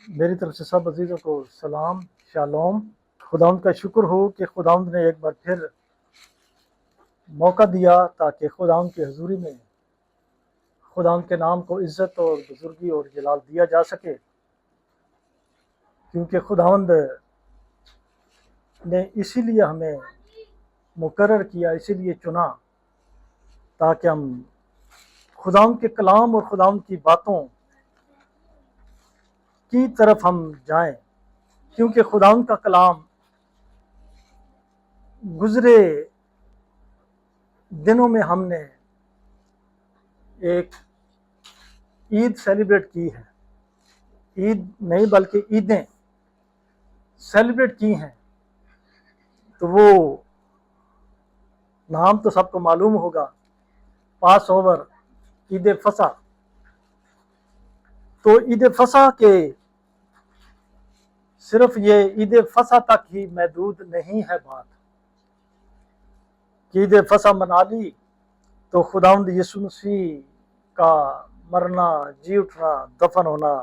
میری طرف سے سب عزیزوں کو سلام، شالوم۔ خداوند کا شکر ہو کہ خداوند نے ایک بار پھر موقع دیا تاکہ خداوند کی حضوری میں خداوند کے نام کو عزت اور بزرگی اور جلال دیا جا سکے، کیونکہ خداوند نے اسی لیے ہمیں مقرر کیا، اسی لیے چنا تاکہ ہم خداوند کے کلام اور خداوند کی باتوں کی طرف ہم جائیں، کیونکہ خداوند کا کلام گزرے دنوں میں ہم نے ایک عید سیلیبریٹ کی ہے، عید نہیں بلکہ عیدیں سیلیبریٹ کی ہیں، تو وہ نام تو سب کو معلوم ہوگا، پاس اوور، عید فصح۔ تو عید فصح کے صرف یہ عید فصح تک ہی محدود نہیں ہے بات کہ عید فصح منا لی تو خداوند یسوع مسیح کا مرنا، جی اٹھنا، دفن ہونا،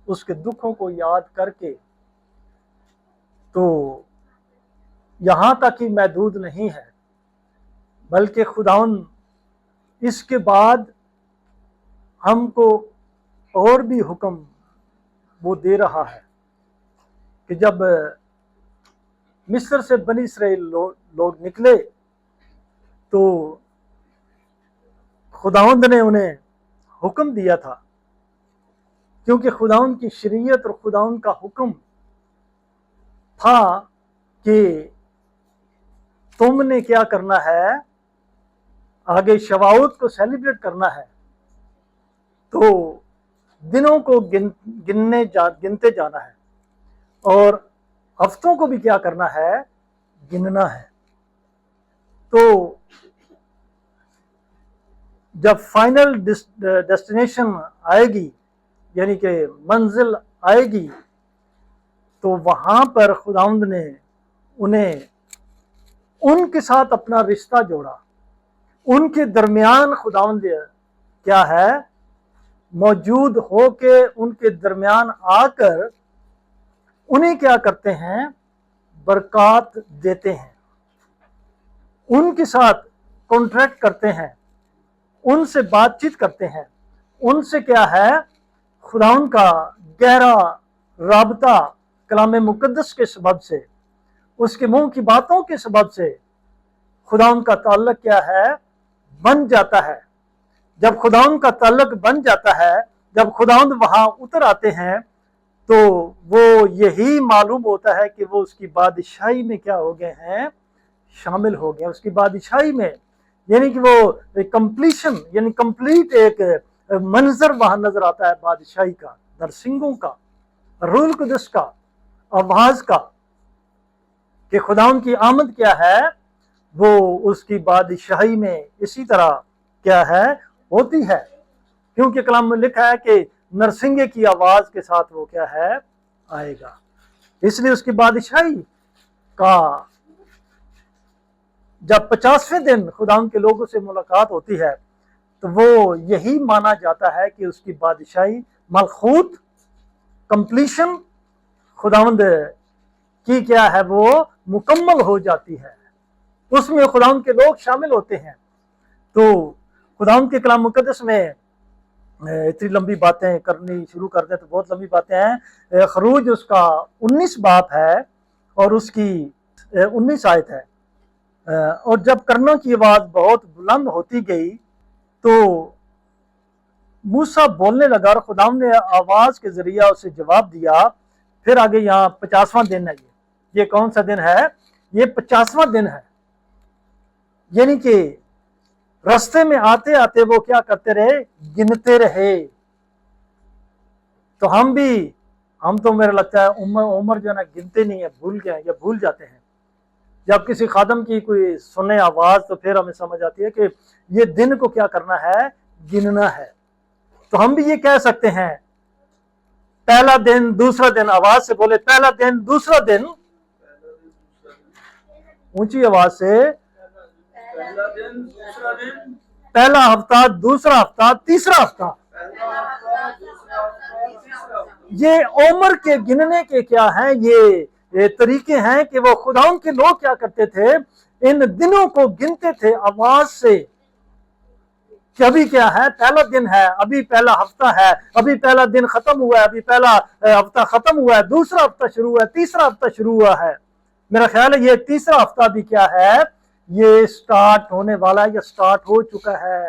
اس کے دکھوں کو یاد کر کے تو یہاں تک ہی محدود نہیں ہے، بلکہ خداوند اس کے بعد ہم کو اور بھی حکم وہ دے رہا ہے کہ جب مصر سے بنی اسرائیل لوگ نکلے تو خداوند نے انہیں حکم دیا تھا، کیونکہ خداوند کی شریعت اور خداوند کا حکم تھا کہ تم نے کیا کرنا ہے، آگے شواؤت کو سیلیبریٹ کرنا ہے تو دنوں کو گنتے جانا ہے اور ہفتوں کو بھی کیا کرنا ہے، گننا ہے۔ تو جب فائنل ڈیسٹینیشن آئے گی، یعنی کہ منزل آئے گی، تو وہاں پر خداوند نے انہیں ان کے ساتھ اپنا رشتہ جوڑا، ان کے درمیان خداوند کیا ہے، موجود ہو کے ان کے درمیان آ کر انہیں کیا کرتے ہیں، برکات دیتے ہیں، ان کے ساتھ کانٹریکٹ کرتے ہیں، ان سے بات چیت کرتے ہیں، ان سے کیا ہے، خداوند کا گہرا رابطہ کلام مقدس کے سبب سے، اس کے منہ کی باتوں کے سبب سے خداوند کا تعلق کیا ہے، بن جاتا ہے۔ جب خداوند کا تعلق بن جاتا ہے، جب خداوند وہاں اتر آتے ہیں تو وہ یہی معلوم ہوتا ہے کہ وہ اس کی بادشاہی میں کیا ہو گئے ہیں، شامل ہو گئے اس کی بادشاہی میں، یعنی کہ وہ کمپلیشن، یعنی کمپلیٹ ایک منظر وہاں نظر آتا ہے بادشاہی کا، نرسنگوں کا، روح القدس کا، آواز کا، کہ خداوند کی آمد کیا ہے، وہ اس کی بادشاہی میں اسی طرح کیا ہے، ہوتی ہے، کیونکہ کلام میں لکھا ہے کہ نرسنگے کی آواز کے ساتھ وہ کیا ہے، آئے گا۔ اس لیے اس کی بادشاہی کا جب 50ویں دن خداوند کے لوگوں سے ملاقات ہوتی ہے تو وہ یہی مانا جاتا ہے کہ اس کی بادشاہی، ملخوت، کمپلیشن خداوند کی کیا ہے، وہ مکمل ہو جاتی ہے، اس میں خداوند کے لوگ شامل ہوتے ہیں۔ تو خداوند کے کلام مقدس میں اتنی لمبی باتیں کرنی شروع کر دیں تو بہت لمبی باتیں ہیں۔ خروج اس کا 19 باب ہے، اور اس کی 19 آیت ہے. اور جب کرنا کی آواز بہت بلند ہوتی گئی تو موسیٰ بولنے لگا اور خداوند نے آواز کے ذریعہ اسے جواب دیا. پھر آگے یہاں 50واں دن ہے. یہ کون سا دن ہے؟ یہ 50واں دن ہے. یعنی کہ رستے میں آتے آتے وہ کیا کرتے رہے؟ گنتے رہے. تو ہم تو میرا لگتا ہے عمر جو ہے نا گنتے نہیں ہے، بھول گئے یا بھول جاتے ہیں. جب کسی خادم کی کوئی سنے آواز تو پھر ہمیں سمجھ آتی ہے کہ یہ دن کو کیا کرنا ہے؟ گننا ہے. تو ہم بھی یہ کہہ سکتے ہیں پہلا دن دوسرا دن. آواز سے بولے پہلا دن دوسرا دن، اونچی آواز سے پہلا ہفتہ دوسرا ہفتہ تیسرا ہفتہ. یہ عمر کے گننے کے کیا ہیں؟ یہ طریقے ہیں کہ وہ خداوند کے لوگ کیا کرتے تھے؟ ان دنوں کو گنتے تھے آواز سے کہ ابھی کیا ہے؟ پہلا دن ہے، ابھی پہلا ہفتہ ہے، ابھی پہلا دن ختم ہوا ہے، ابھی پہلا ہفتہ ختم ہوا ہے، دوسرا ہفتہ شروع ہوا ہے، تیسرا ہفتہ شروع ہوا ہے. میرا خیال ہے یہ تیسرا ہفتہ بھی کیا ہے؟ یہ سٹارٹ ہونے والا ہے یا سٹارٹ ہو چکا ہے.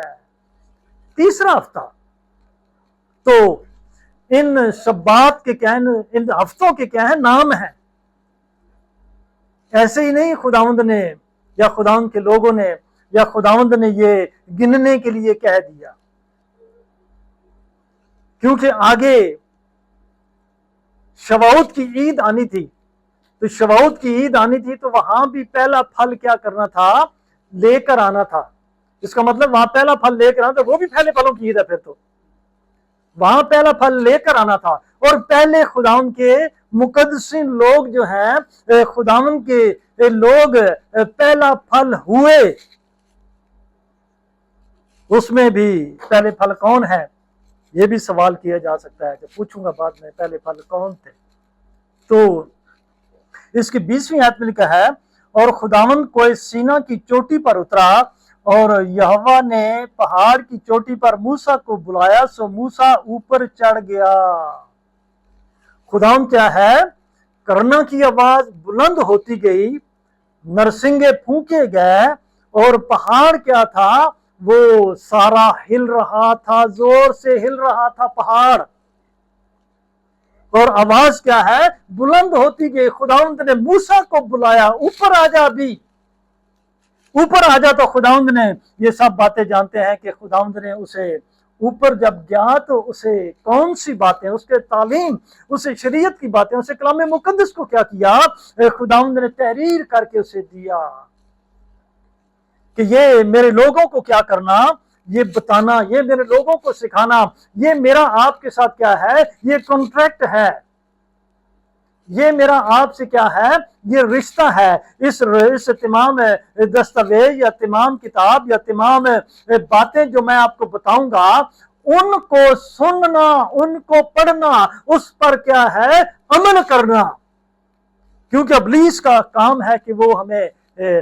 تیسرا ہفتہ. تو ان شبات کے کیا ہیں؟ ان ہفتوں کے کیا ہیں؟ نام ہیں. ایسے ہی نہیں خداوند نے یا خداوند کے لوگوں نے یا خداوند نے یہ گننے کے لیے کہہ دیا، کیونکہ آگے شواؤت کی عید آنی تھی. تو شواؤت کی عید آنی تھی تو وہاں بھی پہلا پھل کیا کرنا تھا؟ لے کر آنا تھا. اس کا مطلب وہاں پہلا پھل لے کر آنا تھا. وہ بھی پہلے پھلوں کی عید ہے. پھر تو وہاں پہلا پھل لے کر آنا تھا. اور پہلے خداوند کے مقدسین لوگ جو ہیں، خداوند کے لوگ پہلا پھل ہوئے. اس میں بھی پہلے پھل کون ہے؟ یہ بھی سوال کیا جا سکتا ہے، کہ پوچھوں گا بعد میں پہلے پھل کون تھے. تو اس کی 20ویں آیت میں لکھا ہے اور خداوند کوہ سینا کی چوٹی پر اترا اور یہوہ نے پہاڑ کی چوٹی پر موسیٰ کو بلایا، سو موسیٰ اوپر چڑھ گیا. خداوند کیا ہے؟ کرنا کی آواز بلند ہوتی گئی، نرسنگے پھونکے گئے اور پہاڑ کیا تھا؟ وہ سارا ہل رہا تھا، زور سے ہل رہا تھا پہاڑ. اور آواز کیا ہے؟ بلند ہوتی گئی. خداوند نے موسیٰ کو بلایا، اوپر آ جا. ابھی اوپر آ جا. تو خداوند نے یہ سب باتیں جانتے ہیں کہ خداوند نے اسے اوپر جب گیا تو اسے کون سی باتیں، اس کے تعلیم، اسے شریعت کی باتیں، اسے کلام مقدس کو کیا کیا؟ خداوند نے تحریر کر کے اسے دیا کہ یہ میرے لوگوں کو کیا کرنا؟ یہ بتانا، یہ میرے لوگوں کو سکھانا. یہ میرا آپ کے ساتھ کیا ہے؟ یہ کانٹریکٹ ہے. یہ میرا آپ سے کیا ہے؟ یہ رشتہ ہے. اس تمام دستاویز یا تمام کتاب یا تمام باتیں جو میں آپ کو بتاؤں گا، ان کو سننا، ان کو پڑھنا، اس پر کیا ہے؟ عمل کرنا. کیونکہ ابلیس کا کام ہے کہ وہ ہمیں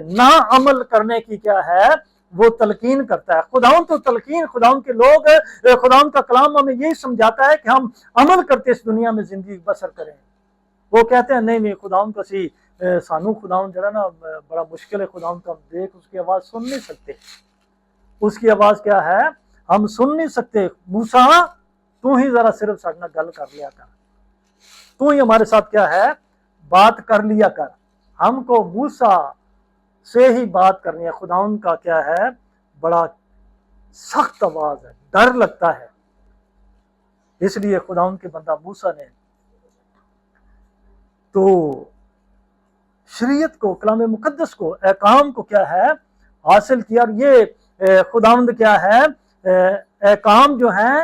نا عمل کرنے کی کیا ہے؟ وہ تلقین کرتا ہے. خداوند تو تلقین، خداوند کے لوگ، خداوند کا کلام ہمیں یہی سمجھاتا ہے کہ ہم عمل کرتے اس دنیا میں زندگی بسر کریں. وہ کہتے ہیں نہیں خداوند کو سی سانو خداوند جڑا نا بڑا مشکل ہے، خداوند کو ہم دیکھ اس کی آواز سن نہیں سکتے. اس کی آواز کیا ہے؟ ہم سن نہیں سکتے. موسیٰ تو ہی ذرا صرف ساتھ گل کر لیا کر، تو ہی ہمارے ساتھ کیا ہے؟ بات کر لیا کر. ہم کو موسیٰ سے ہی بات کرنی ہے. خداوند کا کیا ہے؟ بڑا سخت آواز ہے، ڈر لگتا ہے. اس لیے خداوند کے بندہ موسیٰ نے تو شریعت کو، کلام مقدس کو، احکام کو کیا ہے؟ حاصل کیا. اور یہ خداوند کیا ہے؟ احکام جو ہیں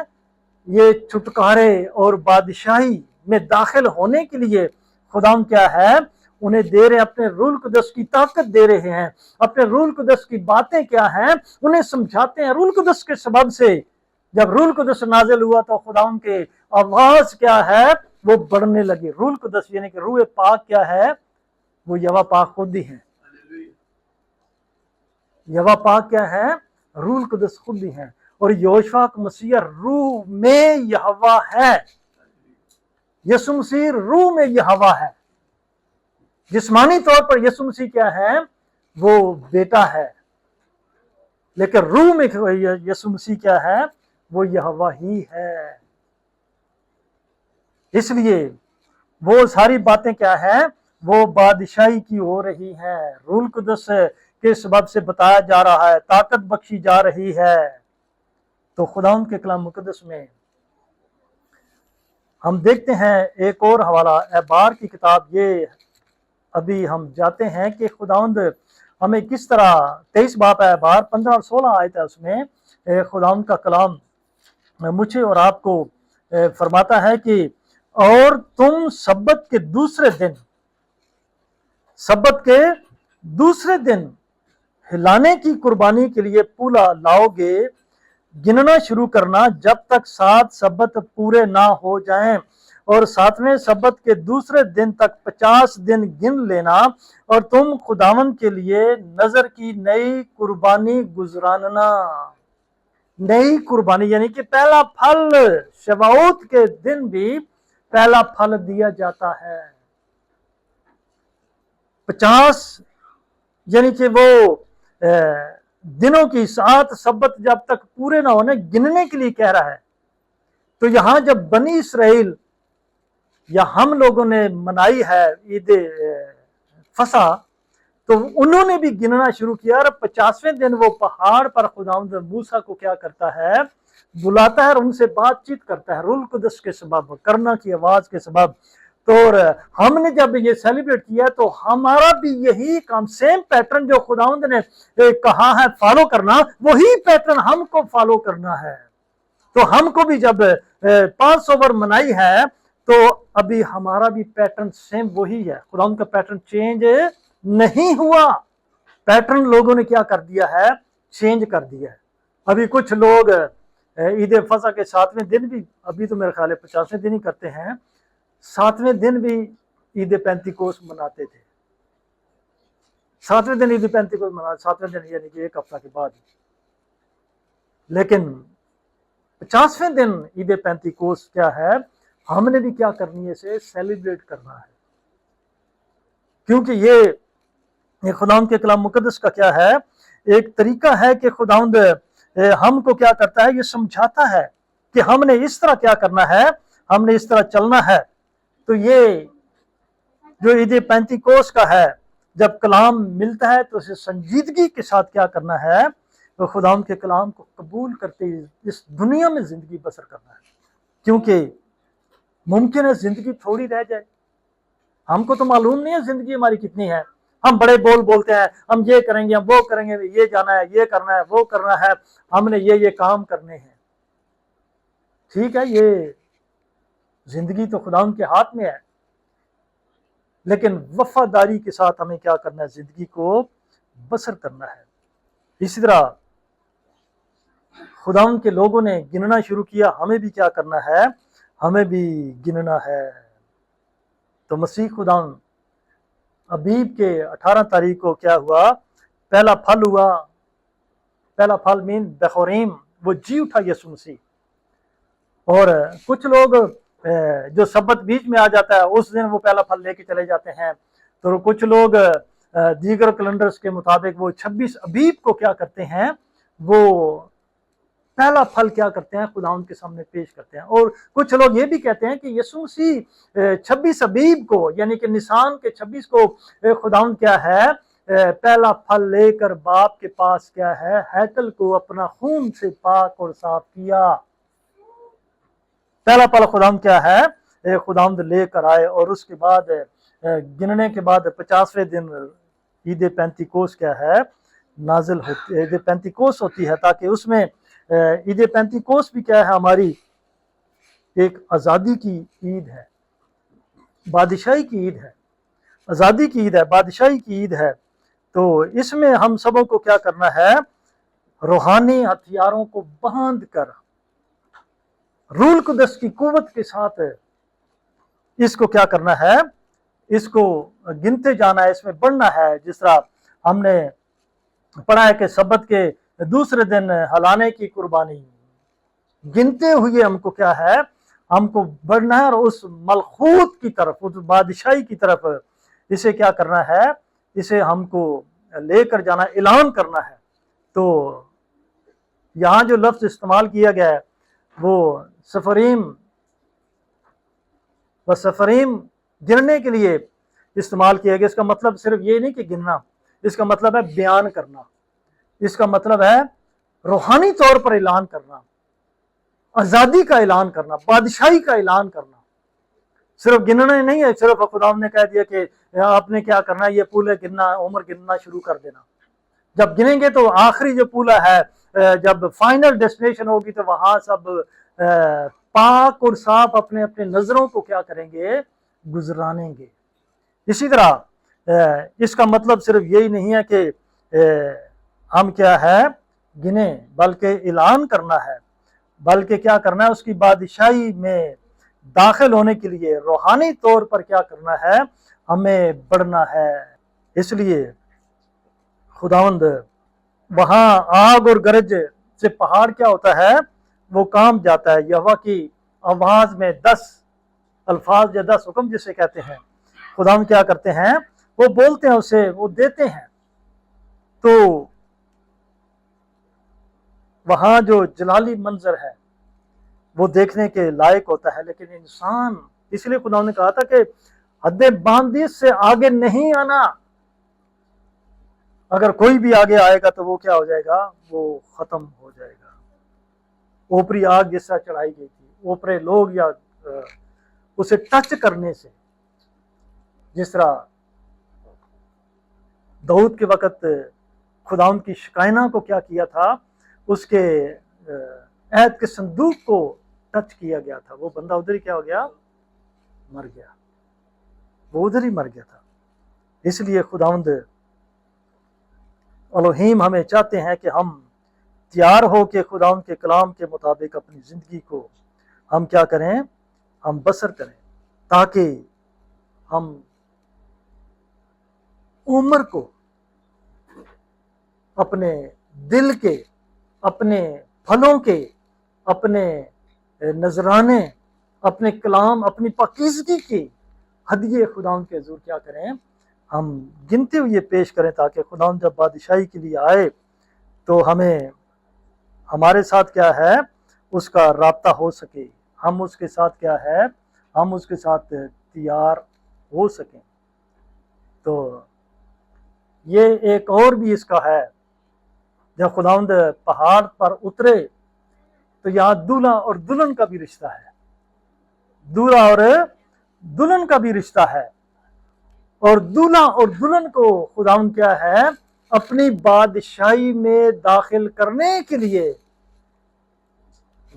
یہ چھٹکارے اور بادشاہی میں داخل ہونے کے لیے خداوند کیا ہے؟ انہیں دے رہے ہیں. اپنے روح القدس کی طاقت دے رہے ہیں. اپنے روح القدس کی باتیں کیا ہیں؟ انہیں سمجھاتے ہیں. روح القدس کے سبب سے جب روح القدس نازل ہوا تو خداوند کے آواز کیا ہے؟ وہ بڑھنے لگی. روح القدس یعنی کہ روح پاک کیا ہے؟ وہ یہوہ پاک خود ہی ہے. یہوہ پاک کیا ہے؟ روح القدس خود ہی ہے. اور یہوشع مسیح روح میں یہوہ ہے. یسوع مسیح روح میں یہوہ ہے. جسمانی طور پر یسوع مسیح کیا ہے؟ وہ بیٹا ہے، لیکن روح میں یسوع مسیح کیا ہے؟ وہ یہوہ ہی ہے۔ اس لیے وہ ساری باتیں کیا ہے؟ وہ بادشاہی کی ہو رہی ہے، روح القدس کے سبب سے بتایا جا رہا ہے، طاقت بخشی جا رہی ہے۔ تو خداوند کے کلام مقدس میں ہم دیکھتے ہیں ایک اور حوالہ احبار کی کتاب، یہ ابھی ہم جاتے ہیں کہ خداوند ہمیں کس طرح 23 باب احبار 15 اور 16 آیت ہے، اس میں خداوند کا کلام مجھے اور آپ کو فرماتا ہے کہ اور تم سبت کے دوسرے دن ہلانے کی قربانی کے لیے پولا لاؤ گے، گننا شروع کرنا جب تک 7 سبت پورے نہ ہو جائیں، اور 7ویں سبت کے دوسرے دن تک 50 دن گن لینا، اور تم خداوند کے لیے نظر کی نئی قربانی گزراننا۔ نئی قربانی یعنی کہ پہلا پھل، شباؤت کے دن بھی پہلا پھل دیا جاتا ہے۔ 50 یعنی کہ وہ دنوں کی 7 سبت جب تک پورے نہ ہونے گننے کے لیے کہہ رہا ہے۔ تو یہاں جب بنی اسرائیل یا ہم لوگوں نے منائی ہے عید فصح، تو انہوں نے بھی گننا شروع کیا، اور 50ویں دن وہ پہاڑ پر خداوند موسیٰ کو کیا کرتا ہے؟ بلاتا ہے اور ان سے بات چیت کرتا ہے، روح القدس کے سبب، کرنا کی آواز کے سبب۔ تو ہم نے جب یہ سیلیبریٹ کیا تو ہمارا بھی یہی کام، سیم پیٹرن جو خداوند نے کہا ہے فالو کرنا، وہی پیٹرن ہم کو فالو کرنا ہے۔ تو ہم کو بھی جب 500 ور منائی ہے تو ابھی ہمارا بھی پیٹرن سیم وہی ہے، خداوند کا پیٹرن چینج نہیں ہوا۔ پیٹرن لوگوں نے کیا کر دیا ہے؟ چینج کر دیا ہے۔ ابھی کچھ لوگ عید فصح کے 7ویں دن بھی، ابھی تو میرے خیال ہے 50ویں دن ہی کرتے ہیں، 7ویں دن بھی عید پینتیکوس مناتے تھے۔ 7ویں دن عید پینتیکوس مناتے، 7ویں دن یعنی کہ ایک ہفتہ کے بعد۔ لیکن 50ویں دن عید پینتیکوس کیا ہے؟ ہم نے بھی کیا کرنی ہے؟ اسے سیلیبریٹ کرنا ہے، کیونکہ یہ خداوند کے کلام مقدس کا کیا ہے؟ ایک طریقہ ہے کہ خداوند ہم کو کیا کرتا ہے؟ یہ سمجھاتا ہے کہ ہم نے اس طرح کیا کرنا ہے، ہم نے اس طرح چلنا ہے۔ تو یہ جو عید پینتیکوس کا ہے، جب کلام ملتا ہے تو اسے سنجیدگی کے ساتھ کیا کرنا ہے؟ تو خداوند کے کلام کو قبول کرتے اس دنیا میں زندگی بسر کرنا ہے، کیونکہ ممکن ہے زندگی تھوڑی رہ جائے۔ ہم کو تو معلوم نہیں ہے زندگی ہماری کتنی ہے۔ ہم بڑے بولتے ہیں، ہم یہ کریں گے، ہم وہ کریں گے، یہ جانا ہے، یہ کرنا ہے، وہ کرنا ہے، ہم نے یہ کام کرنے ہیں۔ ٹھیک ہے، یہ زندگی تو خداوند کے ہاتھ میں ہے، لیکن وفاداری کے ساتھ ہمیں کیا کرنا ہے؟ زندگی کو بسر کرنا ہے۔ اسی طرح خداوند کے لوگوں نے گننا شروع کیا، ہمیں بھی کیا کرنا ہے؟ ہمیں بھی گننا ہے۔ تو مسیح خداوند ابیب کے 18 تاریخ کو کیا ہوا؟ پہلا پھل ہوا۔ پہلا پھل مین بخوریم، وہ جی اٹھا یسوع مسیح۔ اور کچھ لوگ جو سبت بیچ میں آ جاتا ہے اس دن وہ پہلا پھل لے کے چلے جاتے ہیں، تو کچھ لوگ دیگر کیلنڈرز کے مطابق وہ 26 ابیب کو کیا کرتے ہیں؟ وہ پہلا پھل کیا کرتے ہیں؟ خداوند کے سامنے پیش کرتے ہیں۔ اور کچھ لوگ یہ بھی کہتے ہیں کہ یسوع مسیح 26 ابیب کو یعنی کہ نسان کے 26 کو خداوند کیا ہے؟ پہلا پھل لے کر باپ کے پاس کیا ہے؟ ہیکل کو اپنا خون سے پاک اور صاف کیا۔ پہلا پھل خداوند کیا ہے؟ خداوند لے کر آئے، اور اس کے بعد گننے کے بعد 50ویں دن عید پینتیکوس کیا ہے؟ نازل ہوتی، عید پینتیکوس ہوتی ہے، تاکہ اس میں عید پینتیکوس بھی کیا ہے؟ ہماری ایک آزادی کی عید ہے، بادشاہی کی عید ہے، آزادی کی عید ہے، بادشاہی کی عید ہے۔ تو اس میں ہم سبوں کو کیا کرنا ہے؟ روحانی ہتھیاروں کو باندھ کر روح القدس کی قوت کے ساتھ اس کو کیا کرنا ہے؟ اس کو گنتے جانا ہے، اس میں بڑھنا ہے۔ جس طرح ہم نے پڑھا ہے کہ سبت کے دوسرے دن ہلانے کی قربانی، گنتے ہوئے ہم کو کیا ہے؟ ہم کو بڑھنا ہے، اور اس ملکوت کی طرف، اس بادشاہی کی طرف اسے کیا کرنا ہے؟ اسے ہم کو لے کر جانا، اعلان کرنا ہے۔ تو یہاں جو لفظ استعمال کیا گیا ہے وہ سفریم گننے کے لیے استعمال کیا گیا۔ اس کا مطلب صرف یہ نہیں کہ گننا، اس کا مطلب ہے بیان کرنا، اس کا مطلب ہے روحانی طور پر اعلان کرنا، آزادی کا اعلان کرنا، بادشاہی کا اعلان کرنا۔ صرف گننا نہیں ہے، صرف خدا نے کہہ دیا کہ آپ نے کیا کرنا ہے، یہ پولے گننا، عمر گننا شروع کر دینا۔ جب گنیں گے تو آخری جو پولا ہے، جب فائنل ڈیسٹینیشن ہوگی تو وہاں سب پاک اور صاف اپنے اپنے نظروں کو کیا کریں گے؟ گزرانیں گے۔ اسی طرح اس کا مطلب صرف یہی نہیں ہے کہ ہم کیا ہے گنیں، بلکہ اعلان کرنا ہے، بلکہ کیا کرنا ہے؟ اس کی بادشاہی میں داخل ہونے کے لیے روحانی طور پر کیا کرنا ہے؟ ہمیں بڑھنا ہے۔ اس لیے خداوند وہاں آگ اور گرج سے پہاڑ کیا ہوتا ہے؟ وہ کام جاتا ہے۔ یہوہ کی آواز میں 10 الفاظ یا 10 حکم جسے کہتے ہیں، خداوند کیا کرتے ہیں؟ وہ بولتے ہیں، اسے وہ دیتے ہیں۔ تو وہاں جو جلالی منظر ہے وہ دیکھنے کے لائق ہوتا ہے، لیکن انسان، اس لیے خداوند نے کہا تھا کہ حد باندیس سے آگے نہیں آنا۔ اگر کوئی بھی آگے آئے گا تو وہ کیا ہو جائے گا؟ وہ ختم ہو جائے گا۔ اوپری آگ جس طرح چڑھائی گئی تھی، اوپرے لوگ یا اسے ٹچ کرنے سے، جس طرح داؤد کے وقت خداوند کی شکائنہ کو کیا کیا تھا؟ اس کے عہد کے صندوق کو ٹچ کیا گیا تھا، وہ بندہ ادھر ہی کیا ہو گیا؟ مر گیا، وہ ادھر ہی مر گیا تھا۔ اس لیے خداوند الوہیم ہمیں چاہتے ہیں کہ ہم تیار ہو کے خداوند کے کلام کے مطابق اپنی زندگی کو ہم کیا کریں؟ ہم بسر کریں، تاکہ ہم عمر کو اپنے دل کے، اپنے پھلوں کے، اپنے نذرانے، اپنے کلام، اپنی پاکیزگی کی ہدیے خداوند کے حضور کیا کریں؟ ہم گنتے ہوئے پیش کریں، تاکہ خداوند جب بادشاہی کے لیے آئے تو ہمیں ہمارے ساتھ کیا ہے؟ اس کا رابطہ ہو سکے، ہم اس کے ساتھ کیا ہے؟ ہم اس کے ساتھ تیار ہو سکیں۔ تو یہ ایک اور بھی اس کا ہے، جب خداوند پہاڑ پر اترے تو یہاں دولہا اور دلہن کا بھی رشتہ ہے، دولہا اور دلہن کا بھی رشتہ ہے، اور دولہا اور دلہن کو خداوند کیا ہے؟ اپنی بادشاہی میں داخل کرنے کے لیے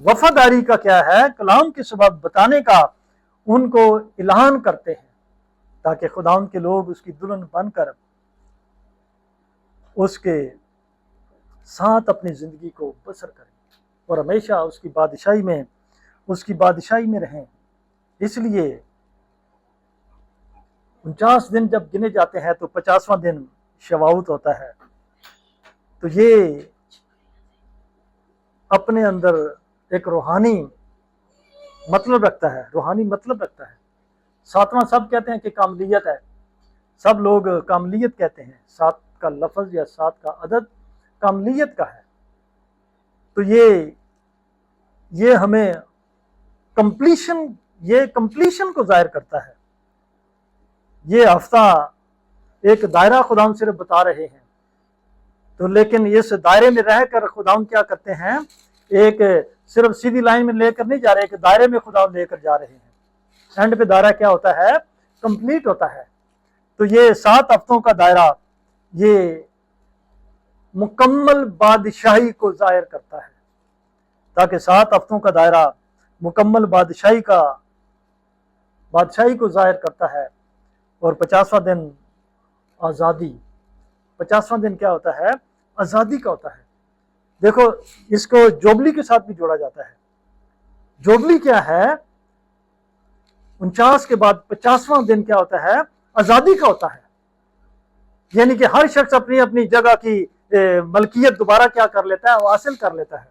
وفاداری کا کیا ہے؟ کلام کے سبب بتانے کا ان کو اعلان کرتے ہیں، تاکہ خداوند کے لوگ اس کی دلہن بن کر اس کے ساتھ اپنی زندگی کو بسر کریں اور ہمیشہ اس کی بادشاہی میں رہیں۔ اس لیے 49 دن جب گنے جاتے ہیں تو 50واں دن شواؤت ہوتا ہے، تو یہ اپنے اندر ایک روحانی مطلب رکھتا ہے، روحانی مطلب رکھتا ہے۔ 7واں سب کہتے ہیں کہ کاملیت ہے، سب لوگ کاملیت کہتے ہیں، 7 کا لفظ یا 7 کا عدد کاملیت کا ہے۔ تو یہ ہمیں کمپلیشن کو ظاہر کرتا ہے۔ یہ ہفتہ ایک دائرہ خداوند صرف بتا رہے ہیں، تو لیکن اس دائرے میں رہ کر خداوند کیا کرتے ہیں؟ ایک صرف سیدھی لائن میں لے کر نہیں جا رہے، ایک دائرے میں خداوند لے کر جا رہے ہیں۔ اینڈ پہ دائرہ کیا ہوتا ہے؟ کمپلیٹ ہوتا ہے۔ تو یہ 7 ہفتوں کا دائرہ یہ مکمل بادشاہی کو ظاہر کرتا ہے، تاکہ 7 ہفتوں کا دائرہ مکمل بادشاہی کو ظاہر کرتا ہے، اور 50واں دن آزادی۔ 50واں دن کیا ہوتا ہے؟ آزادی کا ہوتا ہے۔ دیکھو اس کو جوبلی کے ساتھ بھی جوڑا جاتا ہے۔ جوبلی کیا ہے؟ 49 کے بعد 50واں دن کیا ہوتا ہے؟ آزادی کا ہوتا ہے، یعنی کہ ہر شخص اپنی اپنی جگہ کی ملکیت دوبارہ کیا کر لیتا ہے؟ وہ حاصل کر لیتا ہے۔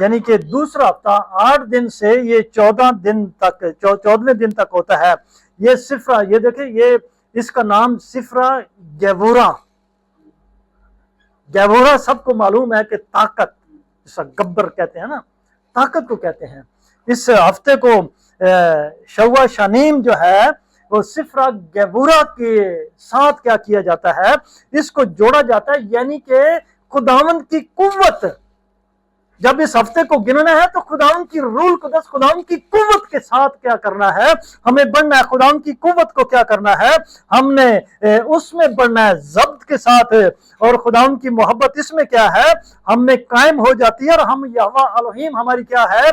یعنی کہ دوسرا ہفتہ 8 دن سے یہ 14 دن تک 14ویں دن تک ہوتا ہے. یہ صفرہ، یہ دیکھیں، یہ اس کا نام صفرہ گیبورا. گیبورا سب کو معلوم ہے کہ طاقت، جسا گبر کہتے ہیں نا، طاقت کو کہتے ہیں. اس ہفتے کو شوا شانیم جو ہے وہ صفرہ گیبورا کے ساتھ کیا کیا جاتا ہے، اس کو جوڑا جاتا ہے. یعنی کہ خداوند کی قوت، جب اس ہفتے کو گننا ہے تو خداوند کی روح القدس، خداوند کی قوت کے ساتھ کیا کرنا ہے، ہمیں بڑھنا ہے. خداوند کی قوت کو کیا کرنا ہے، ہم نے اس میں بڑھنا ہے ضبط کے ساتھ. اور خداوند کی محبت اس میں کیا ہے، ہم میں قائم ہو جاتی ہے. اور ہم یہوہ الوہیم ہماری کیا ہے،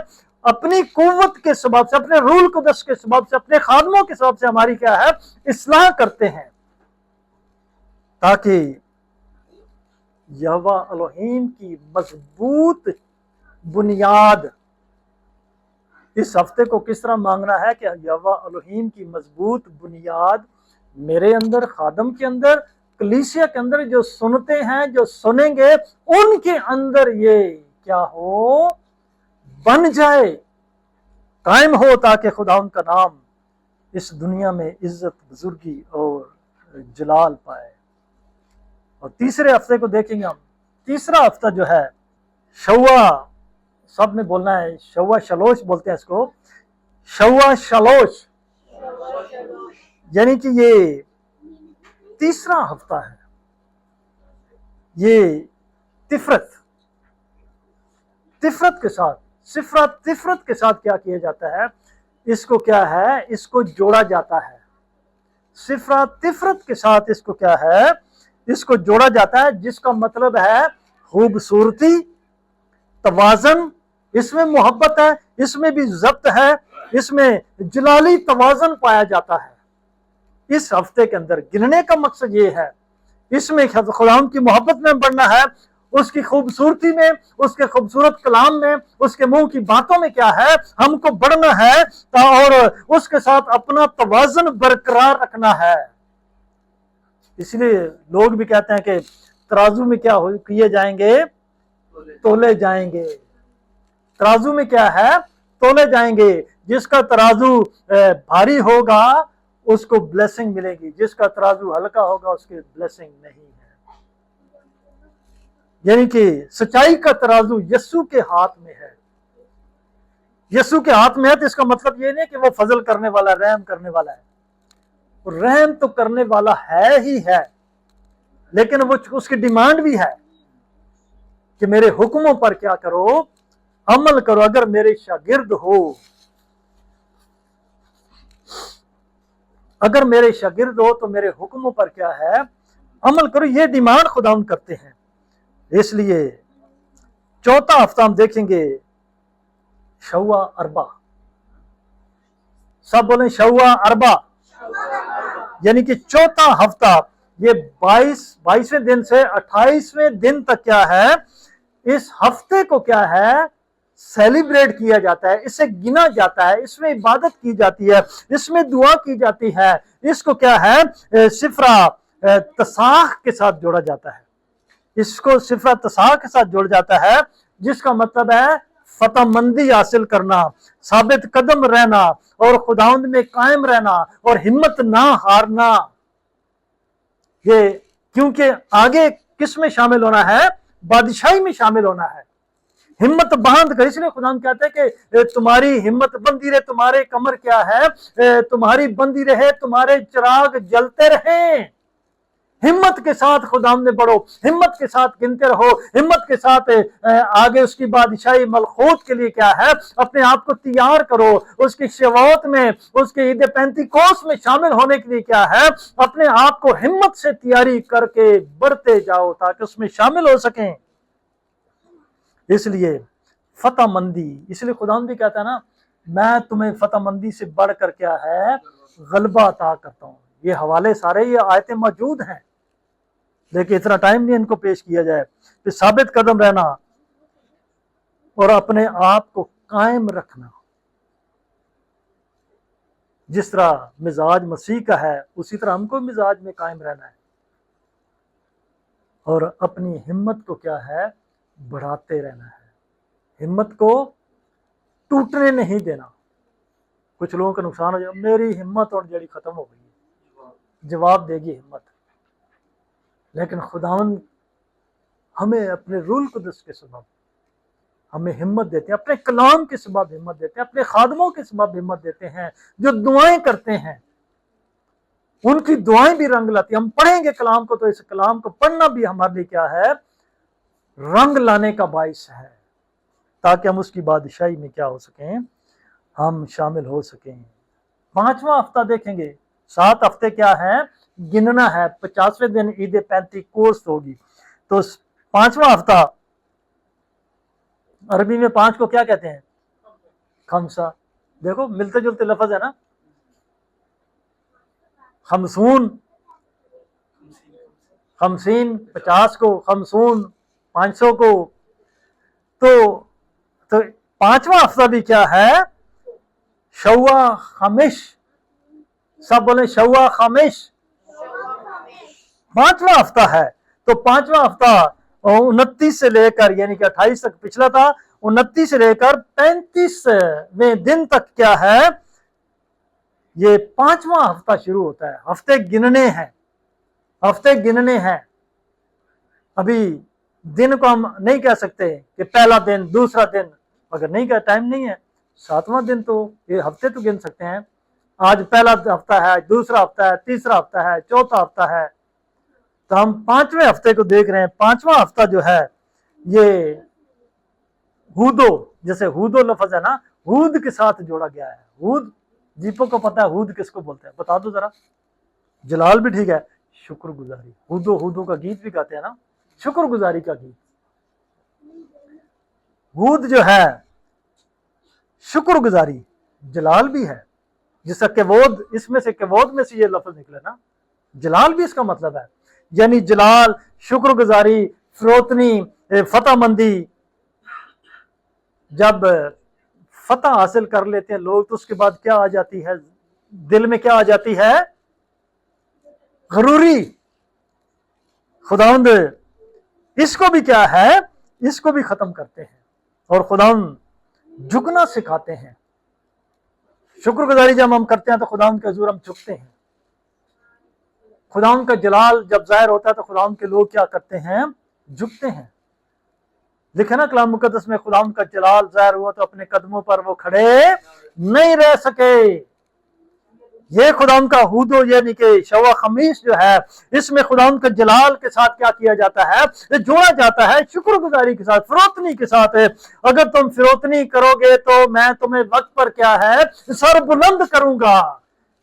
اپنی قوت کے سبب سے، اپنے روح القدس کے سبب سے، اپنے خادموں کے سبب سے ہماری کیا ہے، اصلاح کرتے ہیں، تاکہ یہوہ الوہیم کی مضبوط بنیاد. اس ہفتے کو کس طرح مانگنا ہے کہ یہوہ الوہیم کی مضبوط بنیاد میرے اندر، خادم کے اندر، کلیسیا کے اندر، جو سنتے ہیں، جو سنیں گے، ان کے اندر یہ کیا ہو، بن جائے، قائم ہو، تاکہ خداوند کا نام اس دنیا میں عزت، بزرگی اور جلال پائے. اور تیسرے ہفتے کو دیکھیں گے ہم. تیسرا ہفتہ جو ہے شوا، سب نے بولنا ہے، شوا شلوش بولتے ہیں اس کو، شوا شلوش، یعنی کہ یہ تیسرا ہفتہ ہے. یہ تفرت کے ساتھ، صفرہ تفرت کے ساتھ کیا کیا جاتا ہے، اس کو کیا ہے، اس کو جوڑا جاتا ہے. صفرہ تفرت کے ساتھ اس کو کیا ہے، اس کو جوڑا جاتا ہے، جس کا مطلب ہے خوبصورتی، توازن. اس میں محبت ہے، اس میں بھی ضبط ہے، اس میں جلالی توازن پایا جاتا ہے. اس ہفتے کے اندر گننے کا مقصد یہ ہے، اس میں خداوند کی محبت میں بڑھنا ہے، اس کی خوبصورتی میں، اس کے خوبصورت کلام میں، اس کے منہ کی باتوں میں کیا ہے، ہم کو بڑھنا ہے، اور اس کے ساتھ اپنا توازن برقرار رکھنا ہے. اس لیے لوگ بھی کہتے ہیں کہ ترازو میں کیا کیے جائیں گے، تولے جائیں گے. ترازو میں کیا ہے، تولے جائیں گے. جس کا ترازو بھاری ہوگا اس کو بلیسنگ ملے گی، جس کا ترازو ہلکا ہوگا اس کی بلیسنگ نہیں ہے. یعنی کہ سچائی کا ترازو یسوع کے ہاتھ میں ہے. یسوع کے ہاتھ میں ہے تو اس کا مطلب یہ نہیں کہ وہ فضل کرنے والا، رحم کرنے والا ہے. رحم تو کرنے والا ہے ہی ہے، لیکن وہ اس کی ڈیمانڈ بھی ہے کہ میرے حکموں پر کیا کرو، عمل کرو. اگر میرے شاگرد ہو، اگر میرے شاگرد ہو تو میرے حکموں پر کیا ہے، عمل کرو. یہ ڈیمانڈ خداوند کرتے ہیں. اس لیے چوتھا ہفتہ ہم دیکھیں گے شوا اربا. سب بولیں شوا اربا، یعنی کہ چوتھا ہفتہ. یہ 22ویں دن سے 28ویں دن تک کیا ہے، اس ہفتے کو کیا ہے، سیلیبریٹ کیا جاتا ہے، اسے گنا جاتا ہے، اس میں عبادت کی جاتی ہے، اس میں دعا کی جاتی ہے. اس کو کیا ہے، صفرہ تساخ کے ساتھ جوڑا جاتا ہے. اس کو صفرہ تساخ کے ساتھ جوڑا جاتا ہے، جس کا مطلب ہے فتح مندی حاصل کرنا، ثابت قدم رہنا، اور خداوند میں قائم رہنا، اور ہمت نہ ہارنا. یہ کیونکہ آگے کس میں شامل ہونا ہے، بادشاہی میں شامل ہونا ہے. ہمت باندھ کر، اس لیے خداوند کہتے ہیں کہ تمہاری ہمت بندی رہے، تمہارے کمر کیا ہے، تمہاری بندی رہے، تمہارے چراغ جلتے رہیں. ہمت کے ساتھ خداوند میں بڑھو، ہمت کے ساتھ گنتے رہو، ہمت کے ساتھ آگے اس کی بادشاہی ملکوت کے لیے کیا ہے، اپنے آپ کو تیار کرو. اس کی شواوت میں، اس کے عید پینتیکوس میں شامل ہونے کے لیے کیا ہے، اپنے آپ کو ہمت سے تیاری کر کے بڑھتے جاؤ تاکہ اس میں شامل ہو سکیں. اس لیے فتح مندی، اس لیے خداوند بھی کہتا ہے نا، میں تمہیں فتح مندی سے بڑھ کر کیا ہے، غلبہ عطا کرتا ہوں. یہ حوالے سارے، یہ آیتیں موجود ہیں، لیکن اتنا ٹائم نہیں ان کو پیش کیا جائے. کہ ثابت قدم رہنا اور اپنے آپ کو قائم رکھنا. جس طرح مزاج مسیح کا ہے اسی طرح ہم کو مزاج میں قائم رہنا ہے، اور اپنی ہمت کو کیا ہے، بڑھاتے رہنا ہے. ہمت کو ٹوٹنے نہیں دینا. کچھ لوگوں کا نقصان ہو جائے, میری ہمت اور جڑی ختم ہو گئی ہے, جواب دے گی ہمت. لیکن خداوند ہمیں اپنے رول قدس کے سبب ہمیں ہمت دیتے ہیں, اپنے کلام کے سبب ہمت دیتے ہیں, اپنے خادموں کے سبب ہمت دیتے ہیں جو دعائیں کرتے ہیں. ان کی دعائیں بھی رنگ لاتی ہیں. ہم پڑھیں گے کلام کو تو اس کلام کو پڑھنا بھی ہمارے لیے کیا ہے, رنگ لانے کا باعث ہے, تاکہ ہم اس کی بادشاہی میں کیا ہو سکیں, ہم شامل ہو سکیں. 5واں ہفتہ دیکھیں گے. 7 ہفتے کیا ہے, گننا ہے. 50ویں دن عید پینتیکوست ہوگی. تو 5واں ہفتہ عربی میں 5 کو کیا کہتے ہیں, خمسہ. دیکھو ملتے جلتے لفظ ہے نا, خمسون, 50 50 کو, خمسون 500 کو. تو 5واں ہفتہ بھی کیا ہے, شوا خمش. سب بولیں شوا خمش. 5واں ہفتہ ہے. تو 5واں ہفتہ 29 سے لے کر یعنی کہ 28 تک پچھلا تھا, 29 سے لے کر 35ویں دن تک کیا ہے, یہ 5واں ہفتہ شروع ہوتا ہے. ہفتے گننے ہیں, ہفتے گننے ہیں. ابھی دن کو ہم نہیں کہہ سکتے کہ پہلا دن, دوسرا دن, اگر نہیں کہ ٹائم نہیں ہے. 7واں دن تو یہ ہفتے تو گن سکتے ہیں. آج پہلا ہفتہ ہے, دوسرا ہفتہ ہے, تیسرا ہفتہ ہے, چوتھا ہفتہ ہے. تو ہم 5ویں ہفتے کو دیکھ رہے ہیں. 5واں ہفتہ جو ہے یہ ہودو, جیسے ہودو لفظ ہے نا, ہود کے ساتھ جوڑا گیا ہے. ہود, جیپو کو پتا ہے ہود کس کو بولتے ہیں, بتا دو ذرا. جلال بھی ٹھیک ہے, شکر گزاری. ہودو, ہودو کا گیت بھی گاتے ہیں نا, شکر گزاری کا گیت. ہود جو ہے شکر گزاری. جلال بھی ہے, جس کا کیوود, اس میں سے کیوود میں سے یہ لفظ نکلے نا, جلال بھی اس کا مطلب ہے. یعنی جلال, شکر گزاری, فروتنی, فتح مندی. جب فتح حاصل کر لیتے ہیں لوگ تو اس کے بعد کیا آ جاتی ہے دل میں, کیا آ جاتی ہے, غروری. خداوند اس کو بھی کیا ہے, اس کو بھی ختم کرتے ہیں, اور خداوند جھکنا سکھاتے ہیں. شکر گزاری جب ہم کرتے ہیں تو خداوند کے حضور ہم جھکتے ہیں. خداوند کا جلال جب ظاہر ہوتا ہے تو خداوند کے لوگ کیا کرتے ہیں, جھکتے ہیں. لکھے نا کلام مقدس میں, خداوند کا جلال ظاہر ہوا تو اپنے قدموں پر وہ کھڑے نہیں رہ سکے. یہ خداوند کا ہودو یعنی کہ شوا خمیس جو ہے, اس میں خداوند کا جلال کے ساتھ کیا کیا جاتا ہے, یہ جوڑا جاتا ہے شکر گزاری کے ساتھ, فروتنی کے ساتھ. اگر تم فروتنی کرو گے تو میں تمہیں وقت پر کیا ہے, سر بلند کروں گا.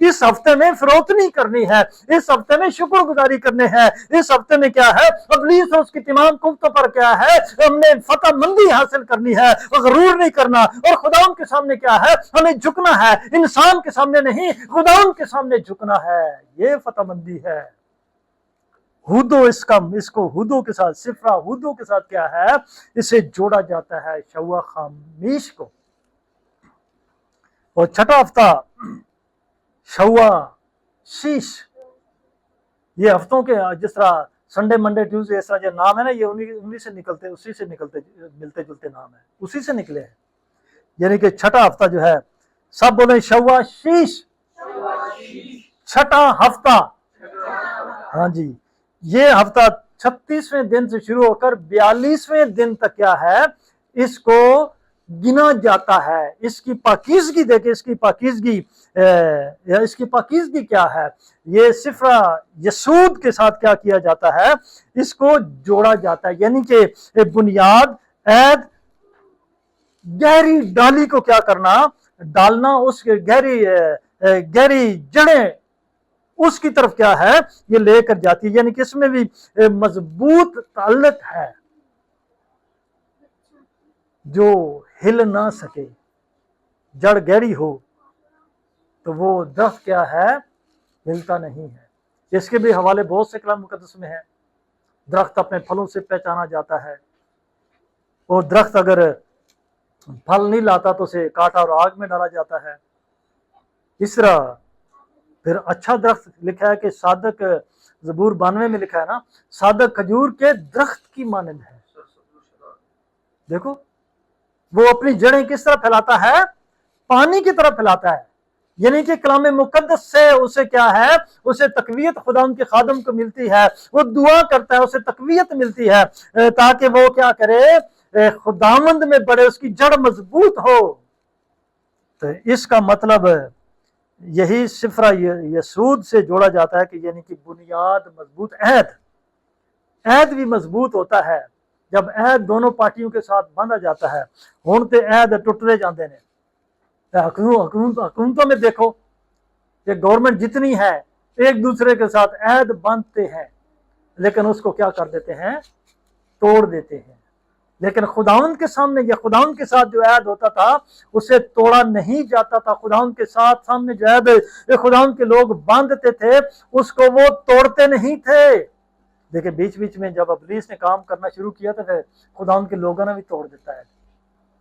اس ہفتے میں فروتنی کرنی ہے, اس ہفتے میں شکر گزاری کرنے ہے, اس ہفتے میں کیا ہے, ابلیس اور اس کی تمام قوتوں پر کیا ہے, ہم نے فتح مندی حاصل کرنی ہے, غرور نہیں کرنا. اور خداوند کے سامنے کیا ہے, ہمیں جھکنا ہے, انسان کے سامنے نہیں, خداوند کے سامنے جھکنا ہے. یہ فتح مندی ہے. ہودو, اس کو ہودو کے ساتھ, صفرہ ہودو کے ساتھ کیا ہے, اسے جوڑا جاتا ہے شوا خامیش کو. اور 6واں ہفتہ شوا شیش. یہ ہفتوں کے جس طرح سنڈے, منڈے, ٹیوزڈے, اس طرح جو نام ہے نا, یہ انہی سے نکلتے, اسی سے نکلتے, ملتے جلتے نام ہے, اسی سے نکلے ہیں. یعنی کہ 6واں ہفتہ جو ہے, سب بولیں شوا شیش. 6واں ہفتہ, ہاں جی, یہ ہفتہ 36ویں دن سے شروع ہو کر 42ویں دن تک کیا ہے, اس کو گنا جاتا ہے. اس کی پاکیزگی دیکھیں, اس کی پاکیزگی کیا ہے. یہ صفرہ یسود کے ساتھ کیا جاتا ہے, اس کو جوڑا جاتا ہے. یعنی کہ بنیاد, عید, گہری ڈالی کو کیا کرنا, ڈالنا, اس کے گہری جڑیں اس کی طرف کیا ہے, یہ لے کر جاتی ہے. یعنی کہ اس میں بھی مضبوط تعلق ہے, جو ہل نہ سکے. جڑ گہری ہو تو وہ درخت کیا ہے, ہلتا نہیں ہے. اس کے بھی حوالے بہت سے کلام مقدس میں ہیں. درخت اپنے پھلوں سے پہچانا جاتا ہے, اور درخت اگر پھل نہیں لاتا تو اسے کاٹا اور آگ میں ڈالا جاتا ہے. اس طرح پھر اچھا درخت لکھا ہے کہ صادق, زبور 92 میں لکھا ہے نا, صادق کھجور کے درخت کی مانند ہے. دیکھو وہ اپنی جڑیں کس طرح پھیلاتا ہے؟ پانی کی طرح پھیلاتا ہے. یعنی کہ کلام مقدس سے اسے کیا ہے؟ اسے تقویت خداوند کے خادم کو ملتی ہے. وہ دعا کرتا ہے، اسے تقویت ملتی ہے تاکہ وہ کیا کرے؟ خداوند میں بڑھے، اس کی جڑ مضبوط ہو. تو اس کا مطلب یہی سفرہ یسود سے جوڑا جاتا ہے کہ یعنی کہ بنیاد مضبوط. عہد بھی مضبوط ہوتا ہے جب عہد دونوں پارٹیوں کے ساتھ باندھا جاتا ہے. ہن تے عہد ٹوٹتے جاندے نے. حکومتوں میں دیکھو کہ گورنمنٹ جتنی ہے ایک دوسرے کے ساتھ عہد باندھتے ہیں، لیکن اس کو کیا کر دیتے ہیں؟ توڑ دیتے ہیں. لیکن خداوند کے سامنے یا خداوند کے ساتھ جو عہد ہوتا تھا اسے توڑا نہیں جاتا تھا. خداوند کے ساتھ سامنے جو عہد خداوند کے لوگ باندھتے تھے اس کو وہ توڑتے نہیں تھے. لیکن بیچ بیچ میں جب ابلیس نے کام کرنا شروع کیا تو پھر خداوند کے لوگوں نے بھی توڑ دیتا ہے.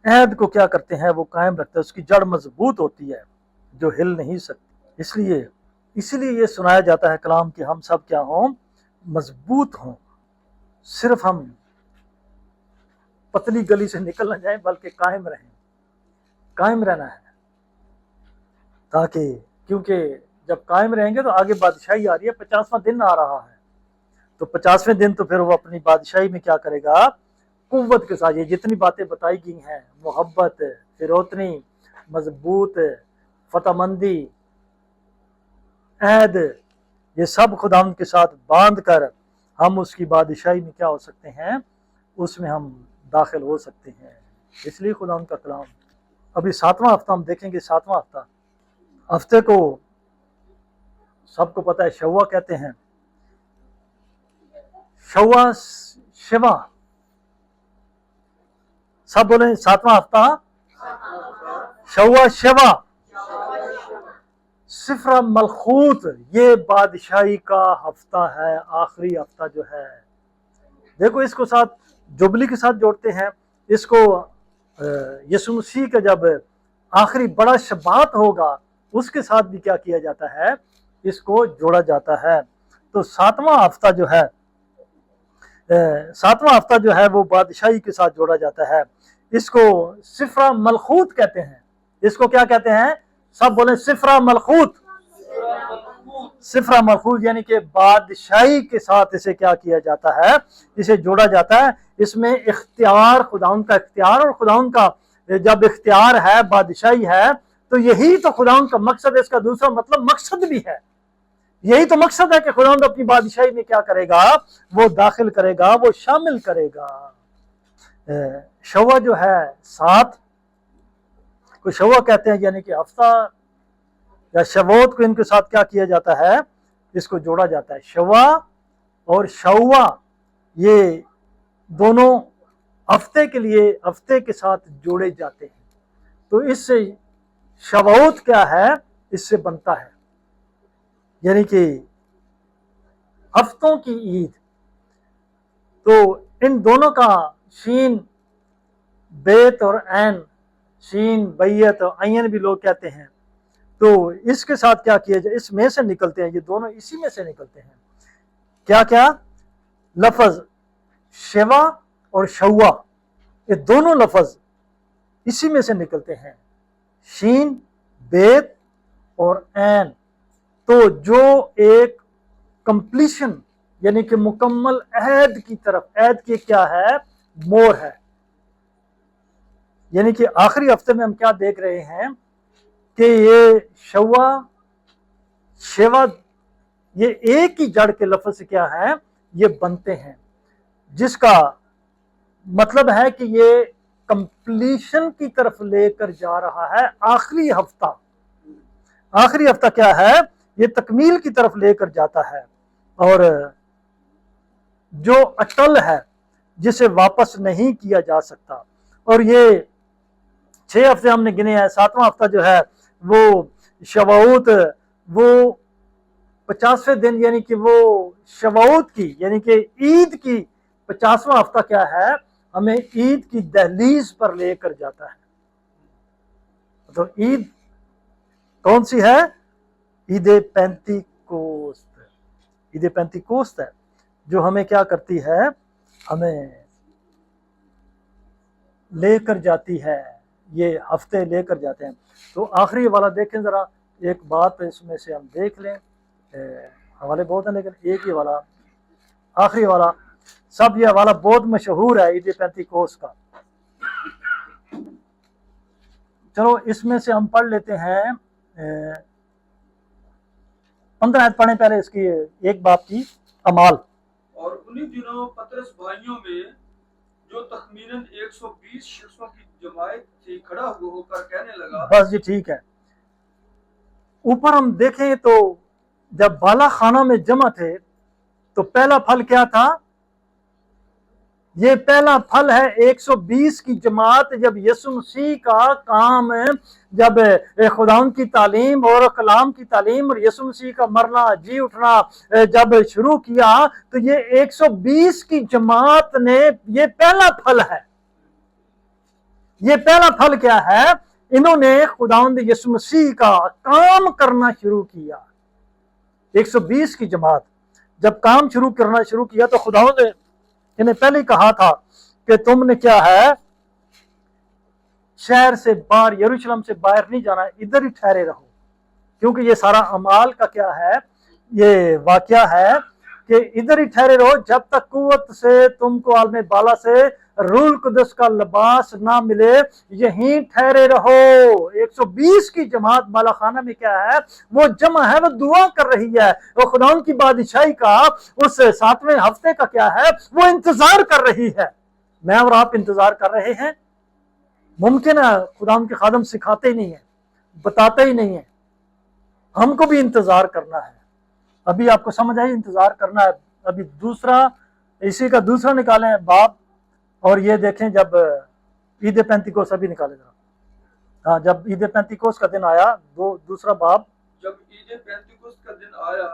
عہد کو کیا کرتے ہیں؟ وہ قائم رکھتے ہیں. اس کی جڑ مضبوط ہوتی ہے جو ہل نہیں سکتی. اس لیے یہ سنایا جاتا ہے کلام کہ ہم سب کیا ہوں؟ مضبوط ہوں. صرف ہم پتلی گلی سے نکل نہ جائیں بلکہ قائم رہیں. قائم رہنا ہے تاکہ، کیونکہ جب قائم رہیں گے تو آگے بادشاہی آ رہی ہے. 50واں دن آ رہا ہے تو 50ویں دن تو پھر وہ اپنی بادشاہی میں کیا کرے گا؟ قوت کے ساتھ. یہ جتنی باتیں بتائی گئی ہیں، محبت، فروتنی، مضبوط، فتح مندی، عہد، یہ سب خداوند کے ساتھ باندھ کر ہم اس کی بادشاہی میں کیا ہو سکتے ہیں؟ اس میں ہم داخل ہو سکتے ہیں. اس لیے خداوند کا کلام. ابھی 7واں ہفتہ ہم دیکھیں گے. 7واں ہفتے کو سب کو پتہ ہے شوا کہتے ہیں. شوا سب بولیں 7واں ہفتہ شوا. سفرہ ملخوت یہ بادشاہی کا ہفتہ ہے، آخری ہفتہ جو ہے. دیکھو اس کو ساتھ جبلی کے ساتھ جوڑتے ہیں. اس کو یسوع مسیح کا جب آخری بڑا شبات ہوگا اس کے ساتھ بھی کیا کیا جاتا ہے؟ اس کو جوڑا جاتا ہے. تو 7واں ہفتہ جو ہے وہ بادشاہی کے ساتھ جوڑا جاتا ہے. اس کو سفرہ ملخوت کہتے ہیں. اس کو کیا کہتے ہیں؟ سب بولیں سفرہ ملخوت. سفرہ ملخوت یعنی کہ بادشاہی کے ساتھ اسے کیا کیا جاتا ہے؟ اسے جوڑا جاتا ہے. اس میں اختیار، خداوند کا اختیار، اور خداوند کا جب اختیار ہے، بادشاہی ہے، تو یہی تو خداوند کا مقصد ہے. اس کا دوسرا مطلب مقصد بھی ہے. یہی تو مقصد ہے کہ خداوند اپنی بادشاہی میں کیا کرے گا؟ وہ داخل کرے گا، وہ شامل کرے گا. شوا جو ہے 7 کو شوا کہتے ہیں، یعنی کہ ہفتہ یا شووت کو ان کے ساتھ کیا کیا جاتا ہے؟ اس کو جوڑا جاتا ہے. شوا اور شوا یہ دونوں ہفتے کے لیے ہفتے کے ساتھ جوڑے جاتے ہیں. تو اس سے شووت کیا ہے؟ اس سے بنتا ہے، یعنی کہ ہفتوں کی عید. تو ان دونوں کا شین بیت اور عین، شین بیت اور عین بھی لوگ کہتے ہیں. تو اس کے ساتھ کیا کیا جائے؟ اس میں سے نکلتے ہیں، یہ دونوں اسی میں سے نکلتے ہیں. کیا کیا لفظ؟ شوا اور شوا، یہ دونوں لفظ اسی میں سے نکلتے ہیں، شین، بیت اور عین. تو جو ایک کمپلیشن یعنی کہ مکمل عہد کی طرف، عہد کی کیا ہے؟ مور ہے. یعنی کہ آخری ہفتے میں ہم کیا دیکھ رہے ہیں کہ یہ شوا یہ ایک ہی جڑ کے لفظ سے کیا ہے؟ یہ بنتے ہیں، جس کا مطلب ہے کہ یہ کمپلیشن کی طرف لے کر جا رہا ہے. آخری ہفتہ کیا ہے؟ یہ تکمیل کی طرف لے کر جاتا ہے، اور جو اٹل ہے، جسے واپس نہیں کیا جا سکتا. اور یہ 6 ہفتے ہم نے گنے ہیں. 7واں ہفتہ جو ہے وہ شواؤت، وہ 50ویں دن، یعنی کہ وہ شواؤت کی یعنی کہ عید کی 50واں ہفتہ کیا ہے؟ ہمیں عید کی دہلیز پر لے کر جاتا ہے. تو عید کون سی ہے؟ عید پینتیکوست ہے، جو ہمیں کیا کرتی ہے؟ ہمیں لے کر جاتی ہے، یہ ہفتے لے کر جاتے ہیں۔ تو آخری حوالہ دیکھیں ذرا، ایک بات اس میں سے ہم دیکھ لیں، حوالے بہت ہیں لیکن ایک ہی حوالہ، آخری حوالہ، سب یہ حوالہ بہت مشہور ہے عید پینتیکوس کا۔ چلو اس میں سے ہم پڑھ لیتے ہیں 15 آیت پڑھیں پہلے اس کی ایک باب کی، اعمال۔ اور انہی دنوں پترس بھائیوں میں جو تخمیناً 120 شخصوں کی جماعت تھی کھڑا ہو کر کہنے لگا، بس جی ٹھیک ہے۔ اوپر ہم دیکھیں تو جب بالا خانہ میں جمع تھے تو پہلا پھل کیا تھا؟ یہ پہلا پھل ہے 120 کی جماعت، جب یسوع مسیح کا کام، جب خداوند کی تعلیم اور کلام کی تعلیم اور یسوع مسیح کا مرنا جی اٹھنا جب شروع کیا تو یہ 120 کی جماعت نے، یہ پہلا پھل ہے۔ یہ پہلا پھل کیا ہے؟ انہوں نے خداوند یسوع مسیح کا کام کرنا شروع کیا۔ 120 کی جماعت جب کام کرنا شروع کیا تو خداوند نے انہیں پہلے کہا تھا کہ تم نے کیا ہے، شہر سے باہر، یروشلم سے باہر نہیں جانا، ادھر ہی ٹھہرے رہو، کیونکہ یہ سارا اعمال کا کیا ہے، یہ واقعہ ہے کہ ادھر ہی ٹھہرے رہو جب تک قوت سے تم کو عالم بالا سے روح القدس کا لباس نہ ملے، یہیں ٹھہرے رہو۔ 120 کی جماعت بالا خانہ میں کیا ہے، وہ جمع ہے، وہ دعا کر رہی ہے، وہ خداوند کی بادشاہی کا اس 7ویں ہفتے کا کیا ہے، وہ انتظار کر رہی ہے۔ میں اور آپ انتظار کر رہے ہیں۔ ممکن ہے خداوند کے خادم سکھاتے ہی نہیں ہیں، بتاتے ہی نہیں ہیں، ہم کو بھی انتظار کرنا ہے۔ ابھی آپ کو سمجھ آئی، انتظار کرنا ہے۔ ابھی دوسرا، اسی کا دوسرا نکالیں باب، اور یہ دیکھیں جب عید پینتیکوس، ابھی نکالے گا، ہاں جب عید پینتیکوس کا دن آیا، دوسرا باب، جب عید پینتیکوس کا دن آیا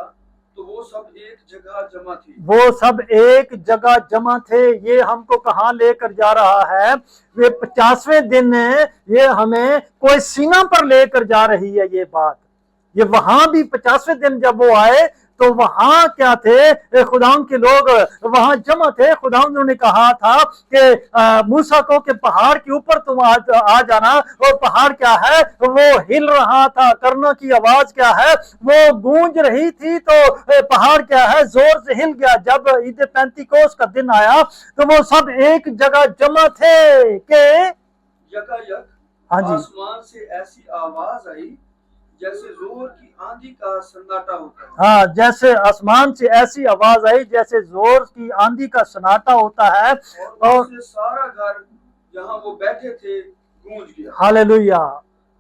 تو وہ سب ایک جگہ جمع تھی۔ وہ سب ایک جگہ جمع تھے۔ یہ ہم کو کہاں لے کر جا رہا ہے؟ یہ 50ویں دن، یہ ہمیں کوئی سینہ پر لے کر جا رہی ہے یہ بات۔ یہ وہاں بھی 50ویں دن جب وہ آئے تو وہاں کیا تھے، خداوند کے لوگ وہاں جمع تھے۔ خداوند نے کہا تھا کہ موسیٰ کو کہ پہاڑ کے اوپر تم آ جانا، اور پہاڑ کیا ہے، وہ ہل رہا تھا، کرنا کی آواز کیا ہے، وہ گونج رہی تھی، تو پہاڑ کیا ہے، زور سے ہل گیا۔ جب عید پینتیکوس کا دن آیا تو وہ سب ایک جگہ جمع تھے کہ یکایک ہاں جی، آسمان سے ایسی آواز آئی جیسے زور کی آندھی کا سناٹا ہوتا ہے۔ ہاں، جیسے آسمان سے ایسی آواز آئی جیسے زور کی آندھی کا سناٹا ہوتا ہے، اور اس سے سارا گھر جہاں وہ بیٹھے تھے گونج گیا۔ ہاللیلویہ۔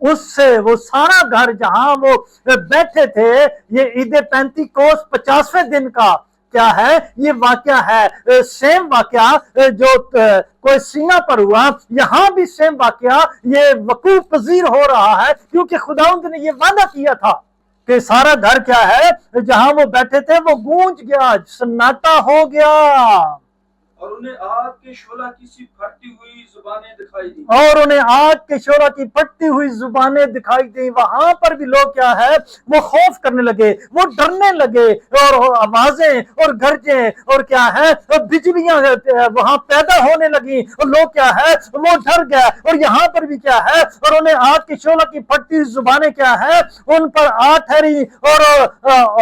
اس سے وہ سارا گھر جہاں وہ بیٹھے تھے، یہ عید پینتیکوس 50ویں دن کا کیا ہے، یہ واقعہ ہے، سیم واقعہ جو کوئی سینہ پر ہوا، یہاں بھی سیم واقعہ یہ وقوع پذیر ہو رہا ہے، کیونکہ خداوند نے یہ وعدہ کیا تھا کہ سارا گھر کیا ہے، جہاں وہ بیٹھے تھے وہ گونج گیا، سناٹا ہو گیا، اور انہیں آگ کے شعلہ کی سی پھٹتی ہوئی زبانیں دکھائی دی۔ اور انہیں آگ کے شعلہ کی پھٹتی ہوئی زبانیں دکھائی دیں۔ وہاں پر بھی لوگ کیا ہے، وہ خوف کرنے لگے، وہ ڈرنے لگے، اور آوازیں اور گرجیں اور کیا ہے، بجلیاں وہاں پیدا ہونے لگیں، اور لوگ کیا ہے، وہ ڈر گئے۔ اور یہاں پر بھی کیا ہے، اور انہیں آگ کے شعلہ کی پھٹتی ہوئی زبانیں کیا ہے، ان پر آ ٹھہری، اور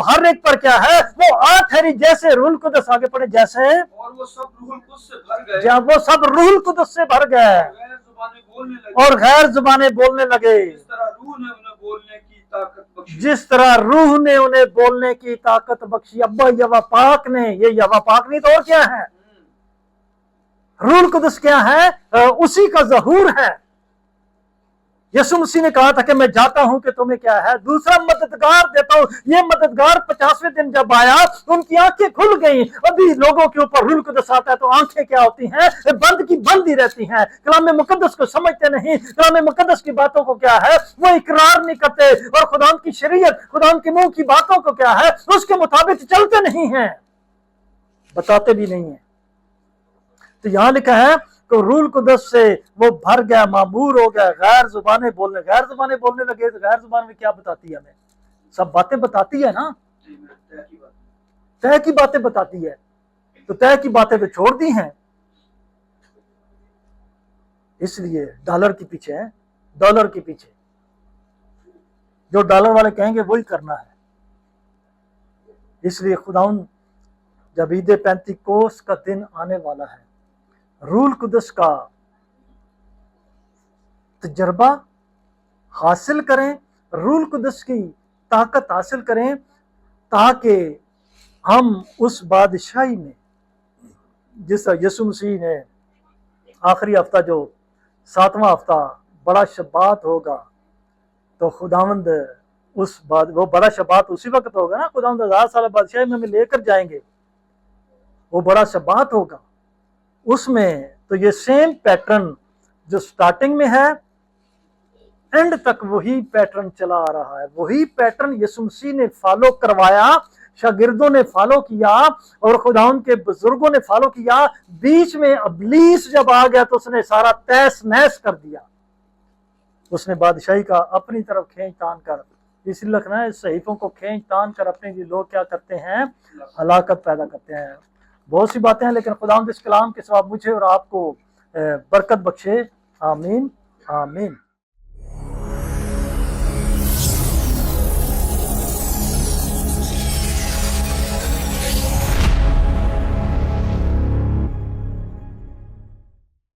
ہر ایک پر کیا ہے، وہ آ ٹھہری جیسے روح القدس، آگے پڑھے، جیسے، اور وہ سب روح القدس سے بھر گئے، جب وہ سب روح القدس سے بھر گئے غیر زبانیں بولنے لگے، اور غیر زبانیں بولنے لگے، جس طرح روح نے انہیں بولنے کی طاقت بخشی۔ جس طرح روح نے انہیں بولنے کی طاقت بخشی۔ ابا یوا پاک نے، یہ یوا پاک نہیں تو اور کیا ہے؟ روح القدس کیا ہے؟ اسی کا ظہور ہے۔ یسوع مسیح نے کہا تھا کہ میں جاتا ہوں کہ تمہیں کیا ہے، دوسرا مددگار دیتا ہوں۔ یہ مددگار 50ویں دن جب آیا ان کی آنکھیں کھل گئیں۔ ابھی لوگوں کے اوپر روح القدس آتا ہے تو آنکھیں کیا ہوتی ہیں، بند کی بند ہی رہتی ہیں، کلام مقدس کو سمجھتے نہیں، کلام مقدس کی باتوں کو کیا ہے، وہ اقرار نہیں کرتے، اور خداوند کی شریعت، خداوند کے منہ کی باتوں کو کیا ہے، اس کے مطابق چلتے نہیں ہیں، بتاتے بھی نہیں ہیں۔ تو یہاں لکھا ہے کہ روح القدس سے وہ بھر گیا، معمور ہو گیا، غیر زبانیں بولنے لگے۔ تو غیر زبان میں کیا بتاتی ہے؟ ہمیں سب باتیں بتاتی ہے نا، طے کی باتیں بتاتی ہے، تو طے کی باتیں تو چھوڑ دی ہیں۔ اس لیے ڈالر کے پیچھے ہیں، ڈالر کے پیچھے جو ڈالر والے کہیں گے وہی کرنا ہے۔ اس لیے خداوند جب عید پینتیکوس کا دن آنے والا ہے، روح القدس کا تجربہ حاصل کریں، روح القدس کی طاقت حاصل کریں، تاکہ ہم اس بادشاہی میں جس طرح یسوع مسیح نے آخری ہفتہ جو 7واں ہفتہ بڑا شبات ہوگا، تو خداوند وہ بڑا شبات اسی وقت ہوگا نا، خداوند 1000 سالہ بادشاہی میں ہمیں لے کر جائیں گے، وہ بڑا شبات ہوگا۔ اس میں تو یہ سیم پیٹرن جو سٹارٹنگ میں ہے اینڈ تک وہی پیٹرن چلا آ رہا ہے، وہی پیٹرن یسوع مسیح نے فالو کروایا، شاگردوں نے فالو کیا اور خداوند کے بزرگوں نے فالو کیا۔ بیچ میں ابلیس جب آ گیا تو اس نے سارا تیس نیس کر دیا، اس نے بادشاہی کا اپنی طرف کھینچ تان کر، اس لیے لکھنا ہے صحیفوں کو کھینچ تان کر اپنے لیے لوگ کیا کرتے ہیں؟ ہلاکت پیدا کرتے ہیں۔ بہت سی باتیں ہیں، لیکن خداوند اس کلام کے سوا مجھے اور آپ کو برکت بخشے۔ آمین آمین۔